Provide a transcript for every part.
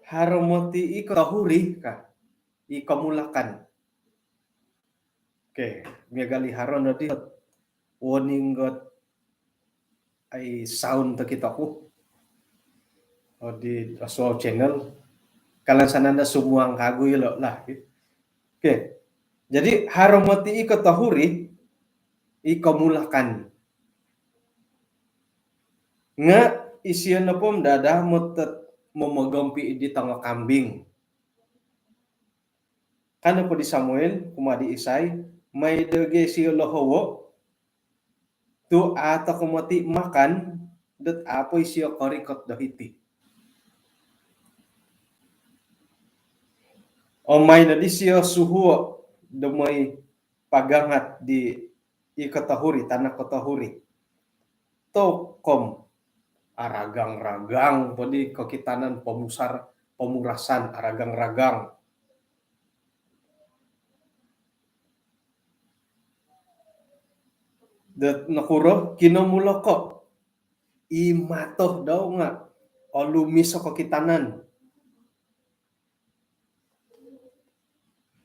Haromoti iko tahuri ka iko mulakan. Oke, miagali haron di warning got ay sound to kita ko di aswal channel kalan sananda sumuang kagoy lo lah. Oke. Jadi haromoti iko tahuri iko mulakan. Nga isiyan na pom dada momogampi di tanga kambing. Kana po di Samuel, kumadi isay, may dege siya lohowo, tu ata kumati makan, dat apoy siya korikot dahiti. O may na di siya suhuo, may pagangat di ikatahuri, tanah katahuri. To kom, aragang-ragang, pwede kakitanan pemurasan, aragang-ragang. Dat nakuro kinamuloko imatoh daw nga o lumis sa kakitanan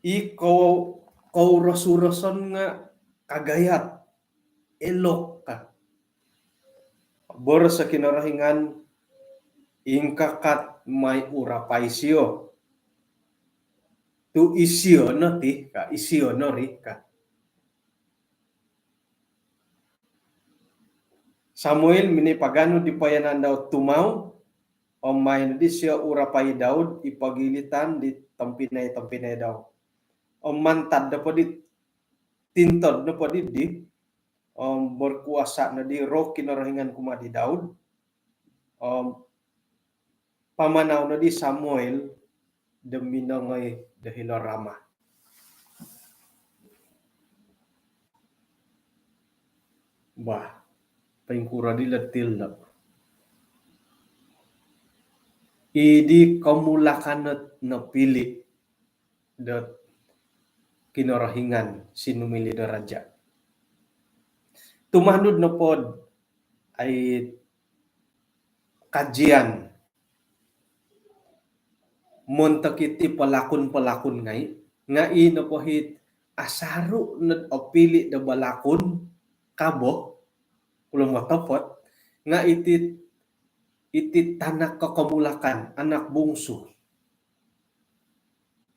ikaw rasurason nga kagayat elok ka bor sa kinarahingan ingkakat may urapay siyo tu isiyo no ti ka isiyo no ri ka Samuel minipagano di payanan daw tumaw o may na di siya urapay Daud ipagilitan di tampinay daw o mantad na po di tintod na po di berkuasa na di ro kinarahingan kuma di Daud pamanaw na di Samuel deminangay dahil Rama. Bah, pengkura di letil na. Idi kamulakan na pili dat kinarahingan sinumili da raja. Tumanod na pod ay kajian montakiti palakon ngay na pohit asaru na opili da balakon kabo ulang matapot nga iti tanak kakamulakan anak bungsu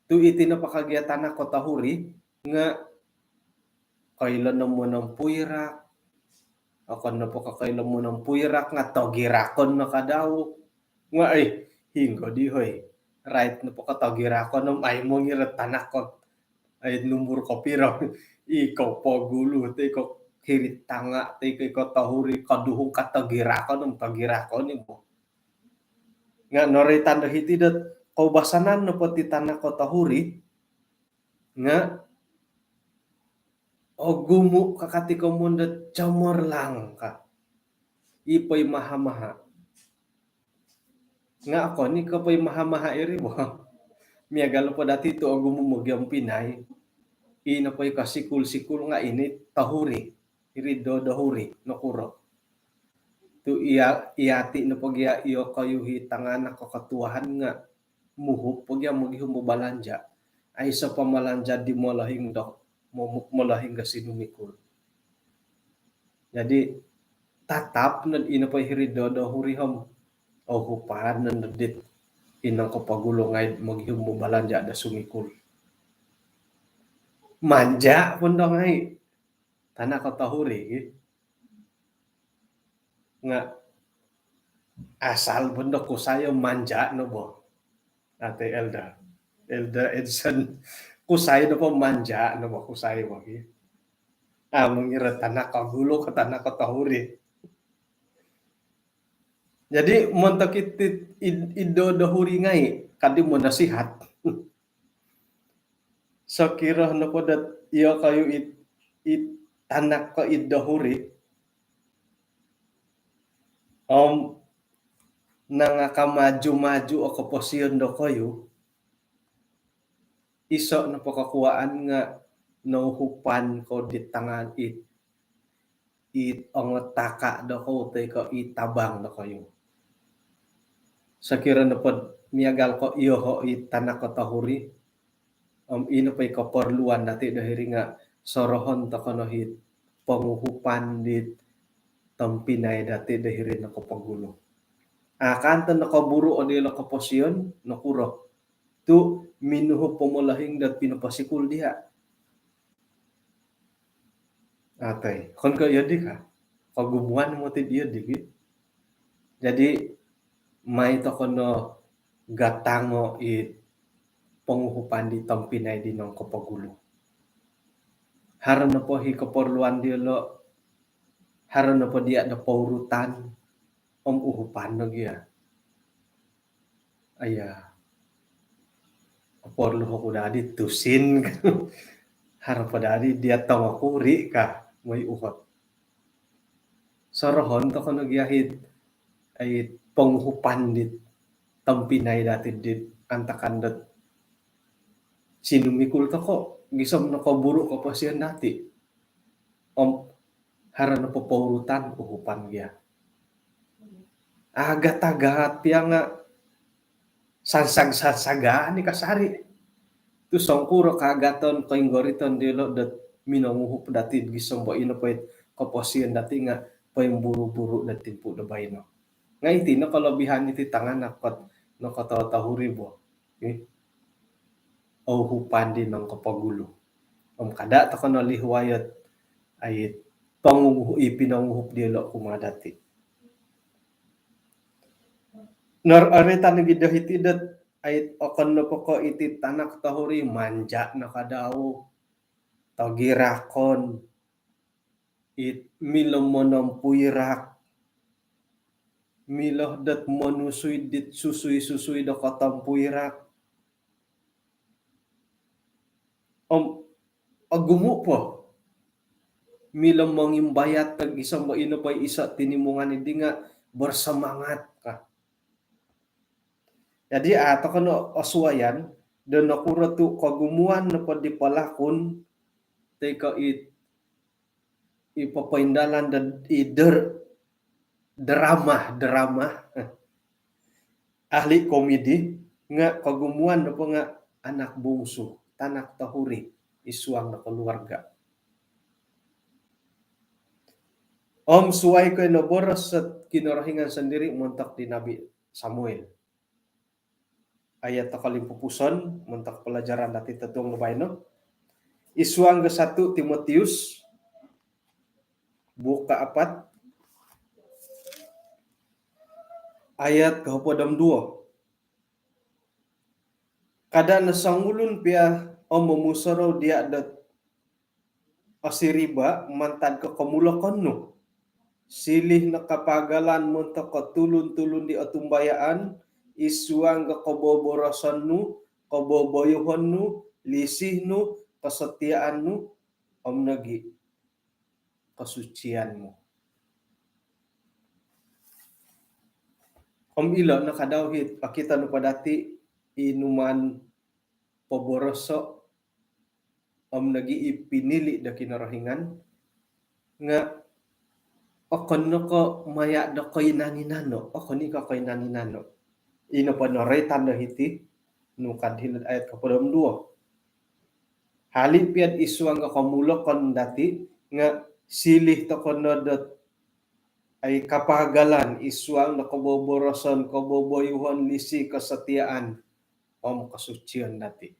tu iti napakagiat tanak katahuri nga kailan na mo ng puirak akan na po kakailan mo ng puirak nga togirakon na kadaw nga ay hingo di hoy right na po katogirakon ng ay mo ngirat tanak ko ay numur ko piro ikaw po gulo ikaw hirit tanga ikaw tahuri kaduhong katogirakon ng togirakon mo nga noritan dahiti dat kaubasanan na po ti tanak ko tahuri nga o gumu kakati ko munda chamor lang ka ipay mahamaha nga ako ni kapay mahamaha iri mo miagalo po dati to o gumu magyang Pinay ina pay kasikul nga ini tahuri iri do dahuri nakuro tu iati na pagya iyo kayo hitangan kakatuhan nga muhup pagya maghihum balanja ay sa pamalanja di molahing dok molahing gasinumikul. Jadi tatap nan ina pa hirido do hurihom o hupan nan dit inang kapagulongay maghihum balanja da sumikul. Manja pun dong ay tanah katahuri nga asal benda ko sayo manja no bo ate Elda Edson kusay no po manja no bo kusay mo mengira tanah kagulo ka tanah katahuri jadi montakitit ido dahuri ngay kadi mo nasihat so kira no po dat iyo kayo it tanak ko idahuri nangakamaju-maju o kaposyon do kayo iso na pakakuaan nga nauhupan ko di tangan it ang taka do ko te ko itabang do kayo sa kira na pod miagal ko iyo ho tanah ko tahuri ino pa keperluan dati dahiri nga sorohon to kono hit penguhupan dit tampinay dati dahiri na pagulo. Kanto nakaburo o dilo kaposyon nakuro. Tu minuho pumulahing dat pinapasikul diha. Atay, kon ka yadi ka. Kagumuan mo ti diya digi. Jadi may to kono gatango it penguhupan di tampinay di ng kapagulo. Haran na po hi keperluan dia lo. Haran na po dia na paurutan uhupan na giya. Aya. Keperlu ko dadi tusin. Haran pa dadi dia tong akuri ka may uhot. Sorohon to kono giyahit ay penguhupan dit tampinay dati dit antakandat sinumikul to ko gisam nakaburo ko pa siya dati haran na papaurutan uhupan giya agat-agat piya nga sansag-sansagaan ni kasari tu songkuro kagaton koinggoriton dilo dat minanguhup dati gisam ba ino pa kaposian dati nga payong buru-buru dati po na bayno nga iti no kalabihan iti tangan nakot no katawtahuri bo uhupan din ng kapagulo kada ta kono lihuayat ay ipinanguhup dilo kumadati nor aretan gidahiti dat ay okon no poko iti tanak tahuri manja na kadao tagirakon it milomonom puirak miloh dat manusuy dit susui da katampuirak agumo po milam mangimbayat tag isang maino pa isa tinimungan hindi nga bersemangat ka. Jadi ato kano aswayan dan nakura tu kagumuan na pa di palakon teka ipapaindalan dan drama ahli komedi nga kagumuan na pa nga anak bungsu tanak tahuri isuang na keluarga. Suway ko naboras sa kinarahingan sendiri muntak di Nabi Samuel. Ayat takalimpupuson, muntak pelajaran dati tetong nabayno. Isuang ke 1 Timotius, buka 4, ayat kahupodam 2. Kada nasangulun pia memusaraw dia dat asiriba mantan ke kemulakan no. Silih na kapagalan mo ta katulun-tulun di atumbayaan isuang ka kaboborosan nu kaboboyohan nu lisih nu kasetiaan nu nagi kasucian mo ilo nakadawhit pakita no padati inuman paboroso nagi ipinili da kinarahingan nga okon no ko maya da koy naninano okon ni ka koy naninano ino pa noretan da hiti no kadhilad ayat kapodam 2 halip piad isuang ka kamulokon dati nga silih to kono dat ay kapagalan isuang na kaboboroson kaboboyuhon lisi kasetiaan kasucian dati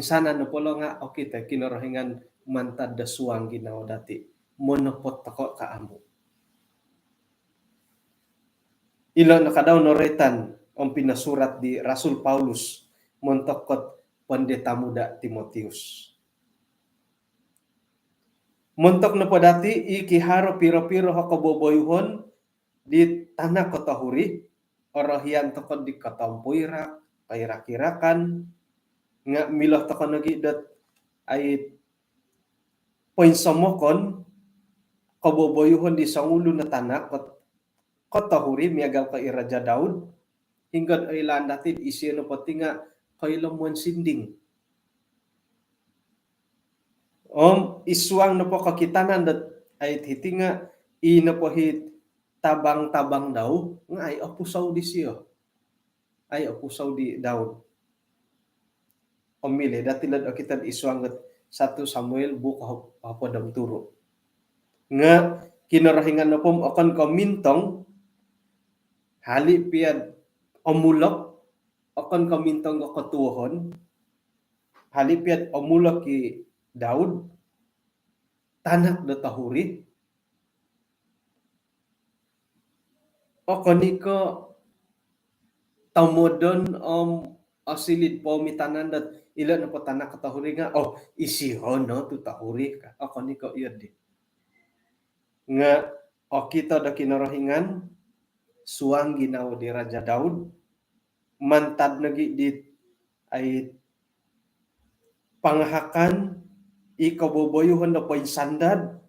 sana no polo nga okay ta kinarahingan mantad da suang ginaw dati monopot tako kaamo. Ilo nakadaw noretan ang pinasurat di Rasul Paulus montokot Pendeta Muda Timotius. Montok na po dati ikiharo piro-piro hakaboboyuhon di tanah katahuri orahian tokod di katampuirak kairak-irakan nga milah tokod nagidat ay poinsamokon kaboboyuhon di sangulo na tanak katahuri miagal ka Raja Daud hingga ilan natin isino pati nga kailamuan sinding isuang na po kakitanan dat ay hiti nga ina po hit tabang-tabang daw nga ay apusaw di siya ay pusaw di Daud. Omile datilad kita isuangat 1 Samuel buka hapadam turo. Nga kinarahingan na pom akan kamintong hali piad omulok akan kamintong katuhon hali piad omulok ki Daud tanak da tahuri akan iko tamodon asilid po mitanan dat ilan na po tanak katahuri nga isihon no tu tahuri ka akan iko iadi nga kita da kinarahingan suang ginaw di Raja Daud mantad nagi di ay pangahakan ikaboboyuhon na po sandad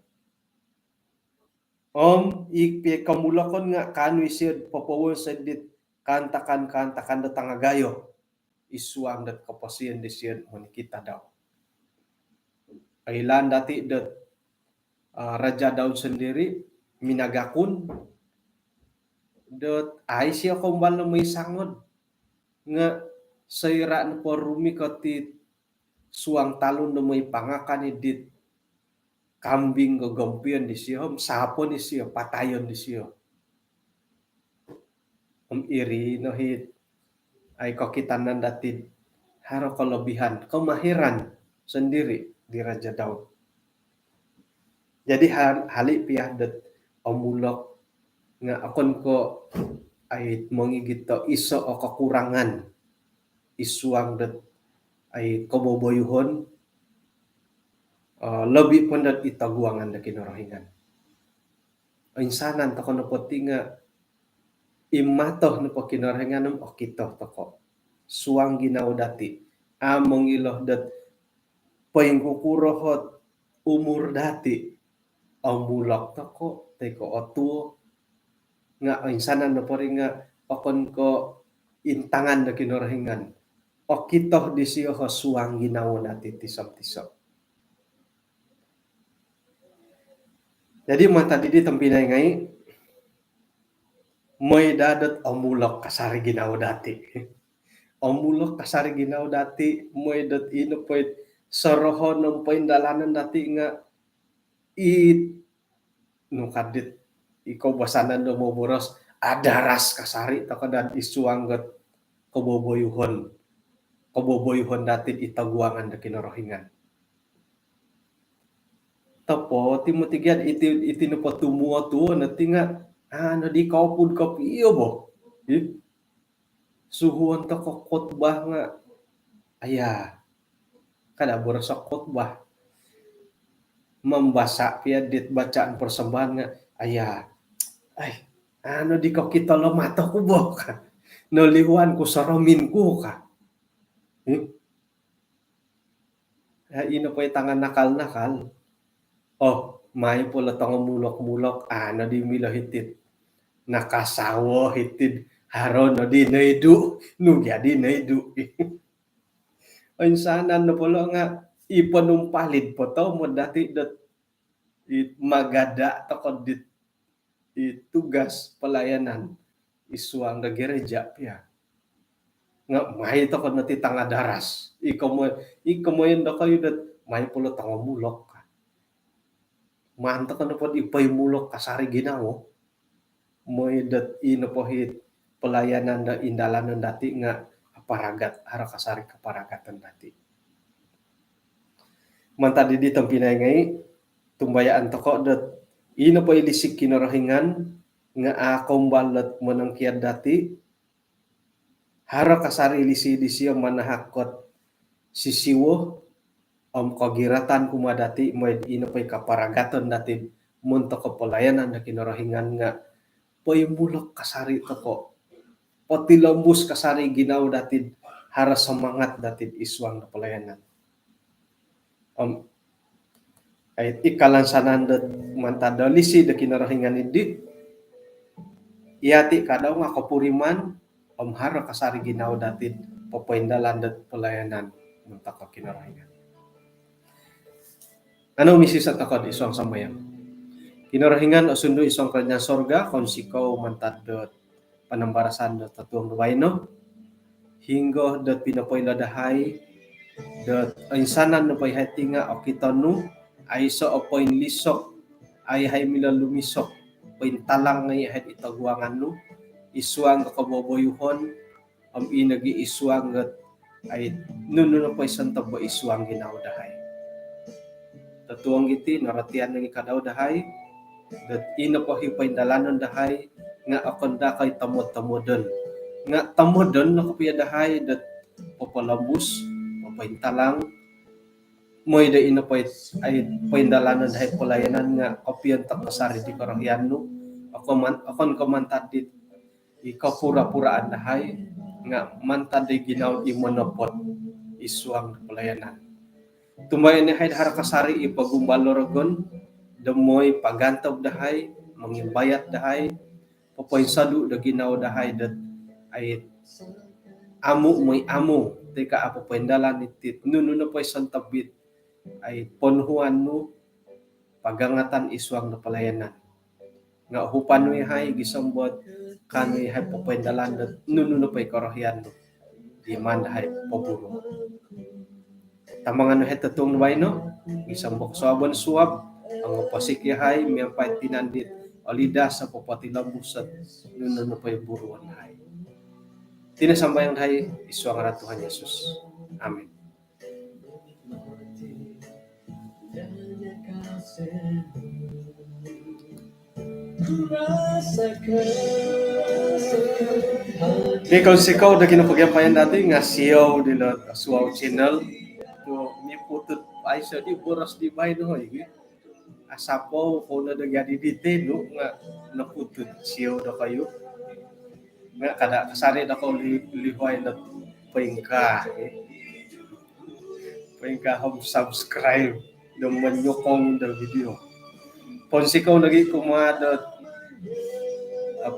kamulakon nga kanwi siyod papawon sa dit kantakan da tangagayo isuang dat kapasiyan di siyod mo kita daw ilan dati dat Raja Daud sendiri minagakun dat ay siya kumbal na may sangod nga sayra na po rumi katit suang talon na may pangakan dit kambing gagampian di siya sapon di siya patayon di siya iri no hit ay kakitanan datid haro kelebihan kemahiran sendiri di Raja Daud. Jadi hali piadat omulok nga akon ko ay mongigit to iso o kekurangan isuang dat ay kaboboyuhon lebih pun dat itaguangan da kinarahingan. Insanan to kono poti nga imatoh no po kinarahingan o kito toko suang ginaw dati among iloh dat paingkukurohot umur dati omulok toko teko otuo nga insanan na po rin nga akon ko intangan na kinarahingan o kitoh di siyo ho suang ginaw dati tisok-tisok. Jadi mata didi tampinay ngay may dadat omulok kasari ginaw dati. Omulok kasari ginaw dati may dat inopoy sorohon ng paindalanan dati nga no kadit ikaw basanan do mo boros adaras kasari takadan isuanggat kaboboyuhon dati itaguangan da kinarahingan. Tapo timutigyan iti no patumuo tuo nati nga ano di kaupud kapiyo bo. Suhuan ta ko khotbah nga aya kada boros sa khotbah membasa piadit bacaan persembahan nga aya ay ano di ko kita lamato ko bo ka nolihuan ko saramin ko ka ino po tangan nakal may pula tong mulok-mulok ano di milo hitit nakasawo hitid haron no di naidu nugya di naidu insanan no pula nga ipanumpalid po to mo dati dat magada takod dit tugas pelayanan isuang da gereja ya nga may takod nati tanga daras ikaw mo yun da kayo dat may pula tanga mulok ka manta ka na po ipay mulok kasari ginaw mo dat ino po hit pelayanan da indalanan dati nga aparagat hara kasari kaparagatan dati manta didi tampinay ngay tumbayaan toko dat ino po ilisik kinarahingan nga akong balat manangkiad dati hara kasari ilisi siya manahakot sisiwo kagiratan kumadati mo ino po kaparagatan dati munto ko pelayanan na kinarahingan nga paimulok kasari toko patilambus kasari ginaw dati hara semangat dati iswang na pelayanan ay ikalansanan dat mantada lisi da kinarahingan idi iyati kadaw nga kapuriman hara kasari ginaw dati papaindalan dat pelayanan munta ka kinarahingan ano misis at ako iswang sambayan kinarahingan o sundo iswang kanya sorga kung sikaw mantad dat panambarasan dat tatuang rubayno hingga dat pinapoy ladahay dat insanan no pay hatinga o kitanu ay so opoy lisok ay hay mila lumisok talang ngay het itaguangan no isuang kaboboyuhon inagi isuang gat ay nuno pay santabo isuang ginaw dahay tatuang iti naratian ng ikadaw dahay dat ina po hipay dalanon dahay nga akon da kay tamod-tamodon nga tamodon no kapiya dahay dat popolambus papaintalang moy da ina po ay paindalanon dahay polayanan nga kapiyan takasari di karahyanno akon komantad dit ikapura-puraan dahay nga mantad di ginaw imonopot isuang pelayanan tumayan ni hay dahar kasari ipagumbaloragon demoy pagantob dahay mangimbayat dahay popoy sadu da ginaw dahay dat ay amu moy amu tika apo pendalan itit nuno na poy santabit ay ponhuan no pagangatan isuang na pelayanan nga hupan no hay gisambot kanoy hay popendalan dat nuno na poy karahyan no di man dahay paburo tamangan no het tatong way no gisambok suabon suab ang pasikyahay may pait tinandit alida sa papatilambusan nuno na poy buruan hay tinasambayang dahay isuang ra Tuhan Yesus amen. Di kung sikaw na kinapagyampayan dati nga siyaw dila suaw channel to ni putut ay sa di boras di bay no hoy asapo ko na nagyadi dite no nga naputut siyaw na kayo nga kada kasari na ko lihoy na pengka hom subscribe dong manyokong del video pon sikaw lagi kumada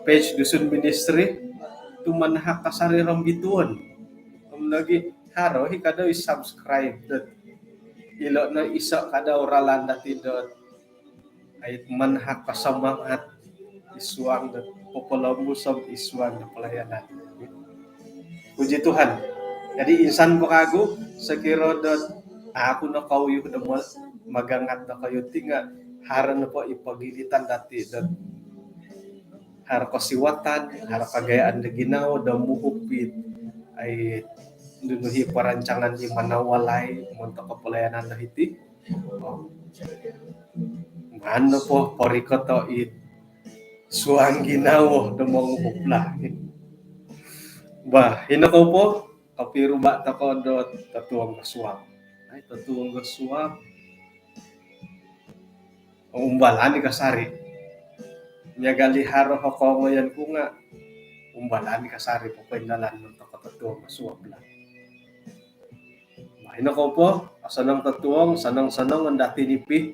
page Dusun Ministry tumanha kasari ram bituon lagi haro hikadaw subscribe dot ilo na isa kada oralan dati dot ay manha kasamangat isuang dot popolambusam isuang na pelayanan puji Tuhan jadi insan ko kago sa kiro dot ako na kauyo na magangat na kayo tinga haran na po ipagilitan dati dot har kasiwatan har kagayaan na ginaw da muhupit ay nunuhi parancangan di manawalay monto kapelayanan na hiti ano po porikoto it suang ginaw da mangupla ba hinako po kapiro ba ta ko dot tatuang kasuwag ay tatuang kasuwag umbalan ni kasari nyagali haro ko ngayon ko nga umbalan ni kasari po pendalan ng tatuang kasuwag lang mahina ko po asanang tatuang sanang ang dati nipi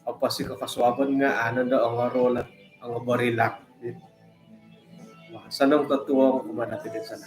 apa si kakaswaban nga anan da ang rola ang barilang sanang tatuang kumanati din sana